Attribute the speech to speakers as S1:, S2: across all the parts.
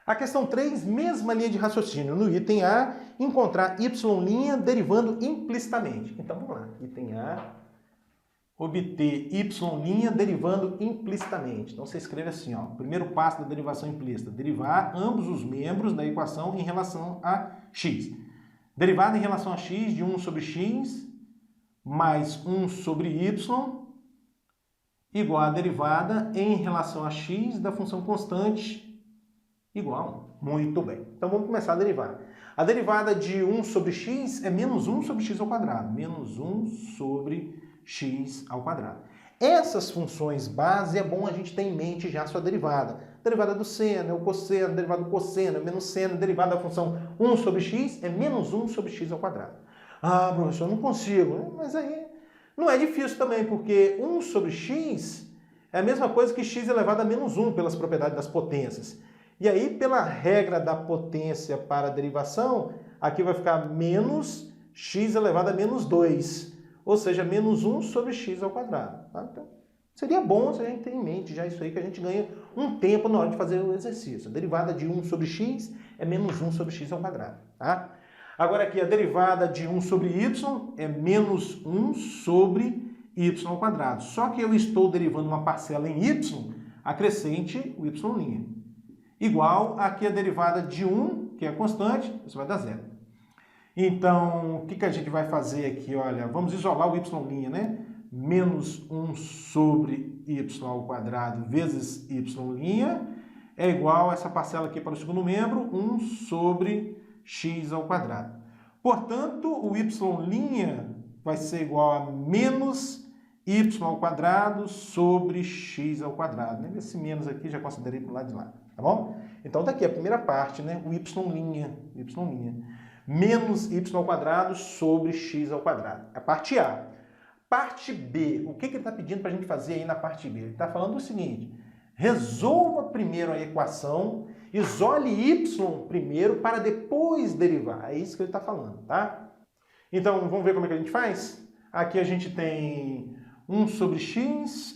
S1: A questão 3, mesma linha de raciocínio. No item A, encontrar y' derivando implicitamente. Então, vamos lá. Item A, obter y' derivando implicitamente. Então, você escreve assim, ó. Primeiro passo da derivação implícita. Derivar ambos os membros da equação em relação a x. Derivada em relação a x de 1 sobre x mais 1 sobre y igual a derivada em relação a x da função constante igual a 1. Muito bem. Então vamos começar a derivar. A derivada de 1 sobre x é menos 1 sobre x ao quadrado. Menos 1 sobre x ao quadrado. Essas funções base é bom a gente ter em mente já a sua derivada. Derivada do seno é o cosseno, derivada do cosseno é menos seno, derivada da função 1 sobre x é menos 1 sobre x ao quadrado. Ah, professor, não consigo. Mas aí não é difícil também, porque 1 sobre x é a mesma coisa que x elevado a menos 1 pelas propriedades das potências. E aí, pela regra da potência para a derivação, aqui vai ficar menos x elevado a menos 2. Ou seja, menos 1 sobre x ao quadrado. Tá? Então, seria bom se a gente ter em mente já isso aí, que a gente ganha um tempo na hora de fazer o exercício. A derivada de 1 sobre x é menos 1 sobre x ao quadrado. Tá? Agora aqui, a derivada de 1 sobre y é menos 1 sobre y ao quadrado. Só que eu estou derivando uma parcela em y, acrescente o y'. Igual aqui a derivada de 1, que é constante, isso vai dar zero. Então, o que a gente vai fazer aqui? Olha, vamos isolar o y', né? Menos 1 sobre y ao quadrado vezes y' é igual a essa parcela aqui para o segundo membro, 1 sobre x ao quadrado. Portanto, o y' vai ser igual a menos y ao quadrado sobre x ao quadrado. Esse menos aqui já considerei para o lado de lá, tá bom? Então, daqui a primeira parte, né? O y'. Menos y ao quadrado sobre x ao quadrado. A parte A. Parte B. O que ele está pedindo para a gente fazer aí na parte B? Ele está falando o seguinte. Resolva primeiro a equação, isole y primeiro para depois derivar. É isso que ele está falando, tá? Então, vamos ver como é que a gente faz? Aqui a gente tem 1 sobre x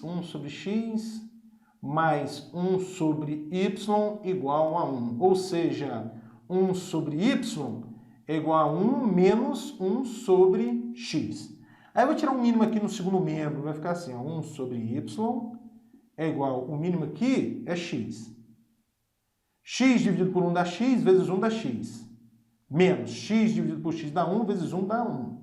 S1: mais 1 sobre y igual a 1. Ou seja, 1 sobre y é igual a 1 menos 1 sobre x. Aí eu vou tirar um mínimo aqui no segundo membro, vai ficar assim, ó, 1 sobre y é igual, o mínimo aqui é x. X dividido por 1 dá x vezes 1 dá x. Menos x dividido por x dá 1 vezes 1 dá 1.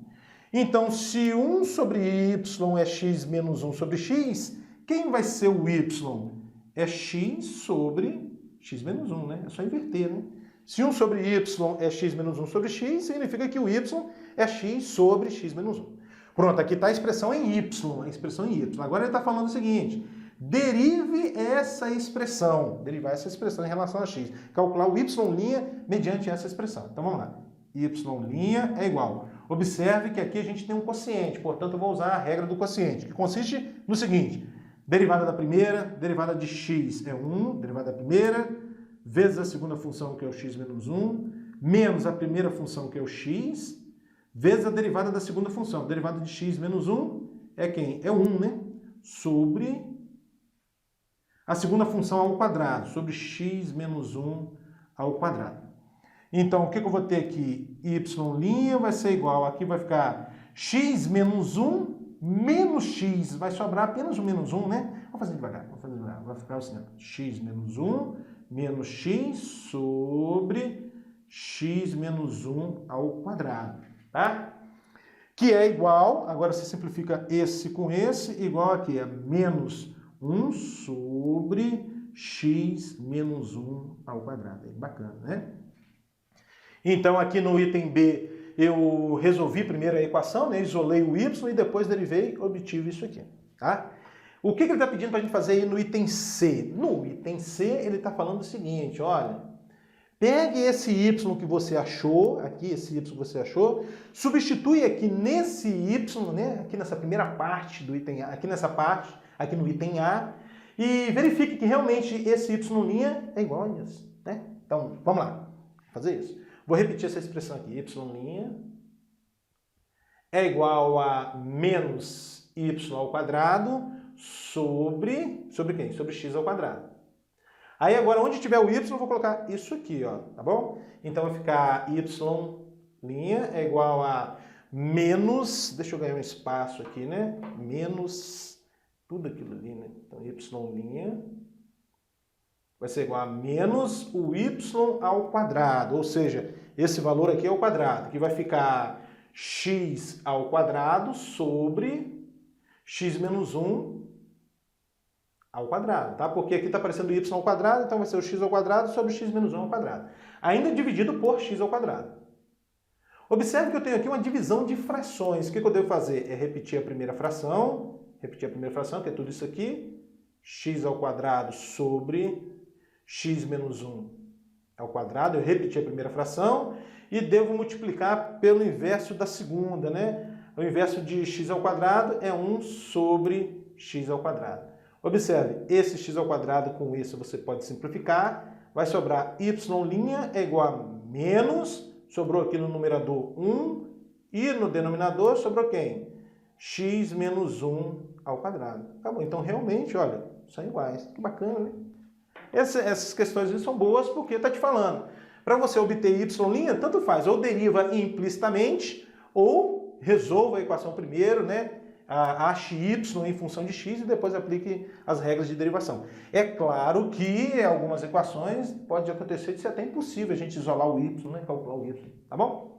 S1: Então, se 1 sobre y é x menos 1 sobre x, quem vai ser o y? É x sobre x menos 1, né? É só inverter, né? Se 1 sobre y é x menos 1 sobre x, significa que o y é x sobre x menos 1. Pronto, aqui está a expressão em y, Agora ele está falando o seguinte, derive essa expressão, derivar essa expressão em relação a x. Calcular o y' mediante essa expressão. Então vamos lá. Y' é igual. Observe que aqui a gente tem um quociente, portanto eu vou usar a regra do quociente, que consiste no seguinte, derivada da primeira, derivada de x é 1, derivada da primeira, vezes a segunda função, que é o x menos 1, menos a primeira função, que é o x, vezes a derivada da segunda função. A derivada de x menos 1 é quem? É 1, né? Sobre a segunda função ao quadrado, sobre x menos 1 ao quadrado. Então, o que eu vou ter aqui? Y' vai ser igual, aqui vai ficar x menos 1 menos x, vai sobrar apenas o menos 1, né? Vamos fazer devagar, vai ficar assim, x menos 1 menos x sobre x menos 1 ao quadrado, tá? Que é igual, agora você simplifica esse com esse, igual aqui, é menos 1 sobre x menos 1 ao quadrado. É bacana, né? Então, aqui no item B, eu resolvi primeiro a equação, né? Isolei o y e depois derivei, obtive isso aqui, tá? O que ele está pedindo para a gente fazer aí no item C? No item C, ele está falando o seguinte, olha, pegue esse y que você achou, aqui esse y que você achou, substitui aqui nesse y, né, aqui nessa primeira parte do item A, aqui nessa parte, aqui no item A, e verifique que realmente esse y' é igual a isso, né? Então, vamos lá, fazer isso. Vou repetir essa expressão aqui, y' é igual a menos y ao quadrado sobre quem? Sobre x ao quadrado. Aí agora, onde tiver o y, eu vou colocar isso aqui, ó, tá bom? Então vai ficar y' é igual a menos, deixa eu ganhar um espaço aqui, né? Menos tudo aquilo ali, né? Então y' vai ser igual a menos o y ao quadrado, ou seja, esse valor aqui é o quadrado, que vai ficar x ao quadrado sobre x menos 1 ao quadrado, tá? Porque aqui está aparecendo y ao quadrado, então vai ser o x ao quadrado sobre x menos 1 ao quadrado. Ainda dividido por x ao quadrado. Observe que eu tenho aqui uma divisão de frações. O que eu devo fazer? É repetir a primeira fração, que é tudo isso aqui, x ao quadrado sobre x menos 1 ao quadrado, eu repeti a primeira fração e devo multiplicar pelo inverso da segunda, né? O inverso de x ao quadrado é 1 sobre x ao quadrado. Observe, esse x ao quadrado com isso você pode simplificar, vai sobrar y' é igual a menos, sobrou aqui no numerador 1 e no denominador sobrou quem? X menos 1 ao quadrado. Tá bom, então realmente, olha, são iguais. Que bacana, né? Essas questões são boas porque está te falando. Para você obter y', tanto faz, ou deriva implicitamente, ou resolva a equação primeiro, né? Ache y em função de x e depois aplique as regras de derivação. É claro que algumas equações pode acontecer de ser até impossível a gente isolar o y, né? Calcular o y, tá bom?